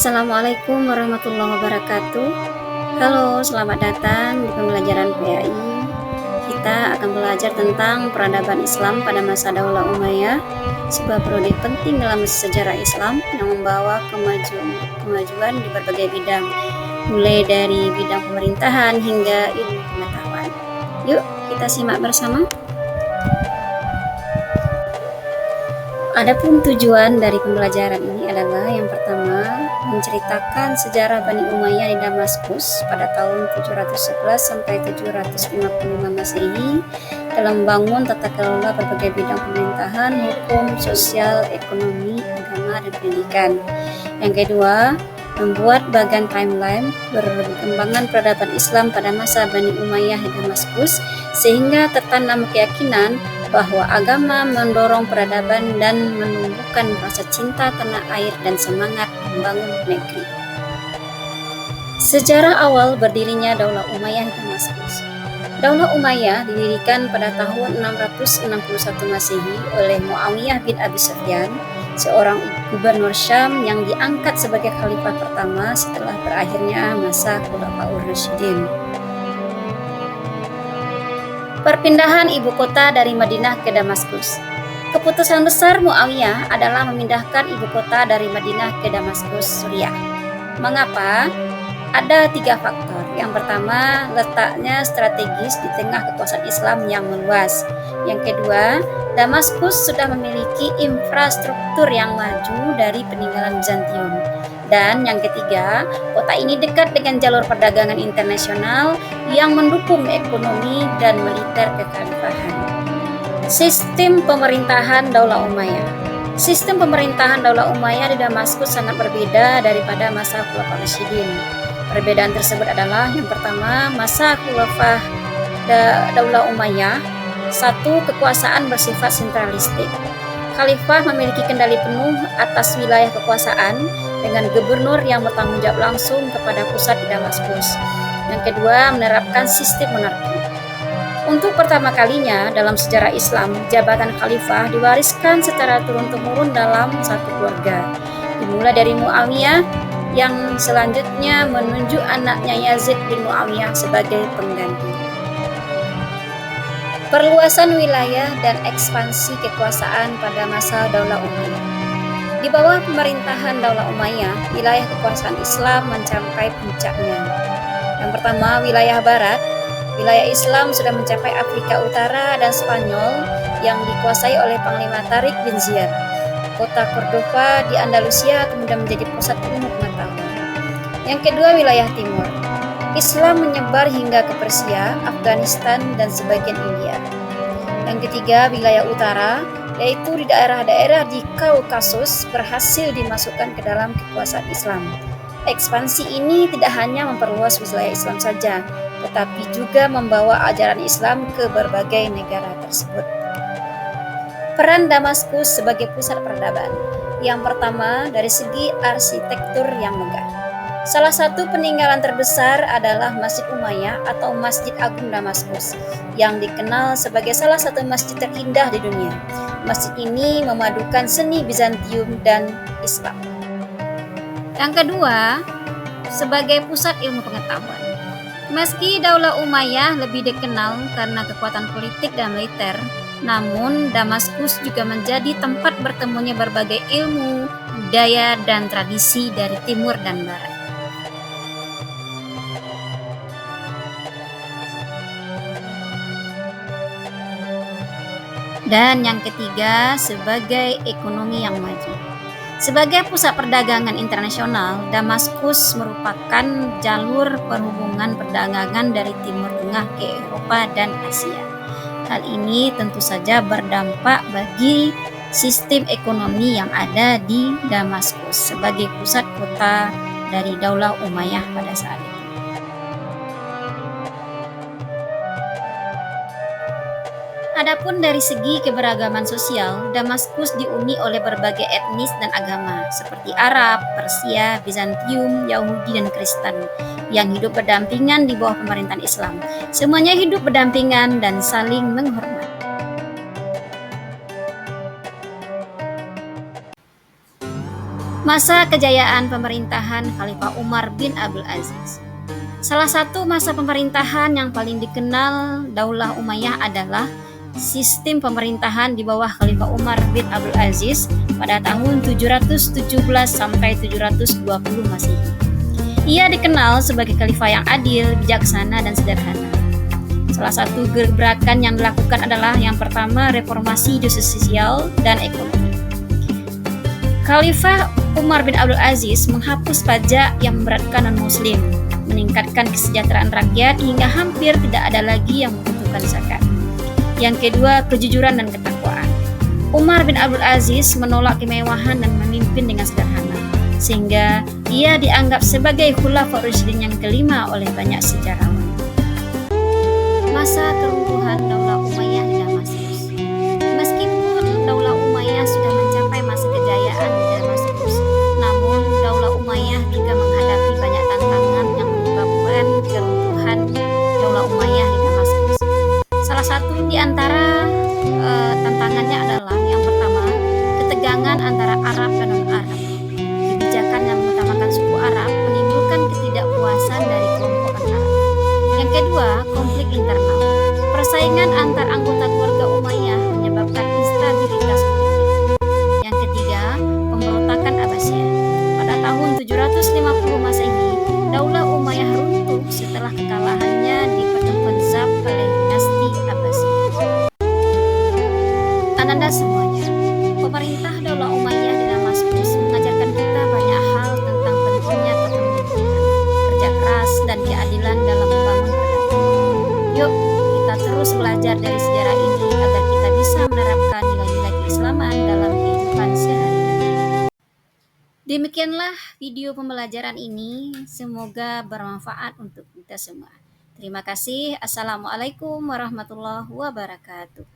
Assalamualaikum warahmatullahi wabarakatuh. Halo, selamat datang di pembelajaran PAI. Kita akan belajar tentang peradaban Islam pada masa Daulah Umayyah, sebuah periode penting dalam sejarah Islam yang membawa kemajuan di berbagai bidang, mulai dari bidang pemerintahan hingga ilmu pengetahuan. Yuk, kita simak bersama. Adapun tujuan dari pembelajaran ini adalah yang pertama, menceritakan sejarah Bani Umayyah di Damaskus pada tahun 711 sampai 755 Masehi dalam membangun tata kelola berbagai bidang pemerintahan, hukum, sosial, ekonomi, agama, dan pendidikan. Yang kedua, membuat bagan timeline perkembangan peradaban Islam pada masa Bani Umayyah di Damaskus sehingga tertanam keyakinan bahwa agama mendorong peradaban dan menumbuhkan rasa cinta tanah air dan semangat membangun negeri. Sejarah awal berdirinya Daulah Umayyah di Damaskus. Daulah Umayyah didirikan pada tahun 661 Masehi oleh Muawiyah bin Abi Sufyan, seorang gubernur Syam yang diangkat sebagai khalifah pertama setelah berakhirnya masa Khulafaur Rasyidin. Perpindahan ibu kota dari Madinah ke Damaskus. Keputusan besar Muawiyah adalah memindahkan ibu kota dari Madinah ke Damaskus, Suriah. Mengapa? Ada 3 faktor. Yang pertama, letaknya strategis di tengah kekuasaan Islam yang meluas. Yang kedua, Damaskus sudah memiliki infrastruktur yang maju dari peninggalan Bizantium. Dan yang ketiga, kota ini dekat dengan jalur perdagangan internasional yang mendukung ekonomi dan militer kekhalifahan. Sistem pemerintahan Daulah Umayyah. Sistem pemerintahan Daulah Umayyah di Damaskus sangat berbeda daripada masa Khulafaur Rasyidin. Perbedaan tersebut adalah yang pertama, masa Khulafah Daulah Umayyah, satu, kekuasaan bersifat sentralistik. Khalifah memiliki kendali penuh atas wilayah kekuasaan dengan gubernur yang bertanggung jawab langsung kepada pusat di Damaskus. Yang kedua, menerapkan sistem monarki. Untuk pertama kalinya dalam sejarah Islam, jabatan khalifah diwariskan secara turun-temurun dalam satu keluarga. Dimulai dari Muawiyah yang selanjutnya menunjuk anaknya Yazid bin Muawiyah sebagai pengganti. Perluasan wilayah dan ekspansi kekuasaan pada masa Daulah Umayyah. Di bawah pemerintahan Daulah Umayyah, wilayah kekuasaan Islam mencapai puncaknya. Yang pertama, wilayah barat. Wilayah Islam sudah mencapai Afrika Utara dan Spanyol yang dikuasai oleh Panglima Tariq bin Ziyad. Kota Cordova di Andalusia kemudian menjadi pusat ilmu pengetahuan. Yang kedua, wilayah timur. Islam menyebar hingga ke Persia, Afghanistan, dan sebagian India. Yang ketiga, wilayah utara, yaitu di daerah-daerah di Kaukasus berhasil dimasukkan ke dalam kekuasaan Islam. Ekspansi ini tidak hanya memperluas wilayah Islam saja, tetapi juga membawa ajaran Islam ke berbagai negara tersebut. Peran Damaskus sebagai pusat peradaban. Yang pertama, dari segi arsitektur yang megah. Salah satu peninggalan terbesar adalah Masjid Umayyah atau Masjid Agung Damaskus, yang dikenal sebagai salah satu masjid terindah di dunia. Masjid ini memadukan seni Bizantium dan Islam. Yang kedua, sebagai pusat ilmu pengetahuan. Meski Daulah Umayyah lebih dikenal karena kekuatan politik dan militer, namun Damaskus juga menjadi tempat bertemunya berbagai ilmu, budaya, dan tradisi dari timur dan barat. Dan yang ketiga, sebagai ekonomi yang maju. Sebagai pusat perdagangan internasional, Damaskus merupakan jalur perhubungan perdagangan dari Timur Tengah ke Eropa dan Asia. Hal ini tentu saja berdampak bagi sistem ekonomi yang ada di Damaskus sebagai pusat kota dari Daulah Umayyah pada saat itu. Adapun dari segi keberagaman sosial, Damaskus dihuni oleh berbagai etnis dan agama seperti Arab, Persia, Bizantium, Yahudi, dan Kristen yang hidup berdampingan di bawah pemerintahan Islam. Semuanya hidup berdampingan dan saling menghormati. Masa kejayaan pemerintahan Khalifah Umar bin Abdul Aziz. Salah satu masa pemerintahan yang paling dikenal Daulah Umayyah adalah sistem pemerintahan di bawah Khalifah Umar bin Abdul Aziz pada tahun 717 sampai 720 Masehi. Ia dikenal sebagai khalifah yang adil, bijaksana, dan sederhana. Salah satu gebrakan yang dilakukan adalah yang pertama reformasi sosial dan ekonomi. Khalifah Umar bin Abdul Aziz menghapus pajak yang memberatkan non-muslim, meningkatkan kesejahteraan rakyat hingga hampir tidak ada lagi yang membutuhkan zakat. Yang kedua, kejujuran dan ketakwaan. Umar bin Abdul Aziz menolak kemewahan dan memimpin dengan sederhana, sehingga ia dianggap sebagai Khulafaur Rasyidin yang kelima oleh banyak sejarawan. Masa keruntuhan Daulah Umayyah di Damaskus. Meskipun Daulah Umayyah sudah mencapai masa kejayaan di Damaskus, namun Daulah Umayyah juga menghadapi banyak tantangan yang menyebabkan keruntuhan Daulah Umayyah di Damaskus. Salah satu di antara tantangannya adalah yang pertama, ketegangan antara Arab dan non-Arab. Kebijakan yang mengutamakan suku Arab menimbulkan ketidakpuasan dari kelompok non-Arab. Yang kedua, konflik internal. Persaingan antar anggota keluarga Umayyah menyebabkan instabilitas politik. Yang ketiga, pemberontakan Abbasiyah. Pada tahun 750 Masehi, Daulah Umayyah runtuh setelah kekalahannya di pertempuran Zab oleh dinasti Abbasiyah. Ananda semuanya, pemerintah Daulah Umayyah di Damaskus mengajarkan kita banyak hal tentang pentingnya kepemimpinan, kerja keras, dan keadilan dalam membangun peradaban. Yuk, kita terus belajar dari sejarah ini agar kita bisa menerapkan nilai-nilai keislaman dalam kehidupan sehari-hari. Demikianlah video pembelajaran ini, semoga bermanfaat untuk kita semua. Terima kasih. Assalamualaikum warahmatullahi wabarakatuh.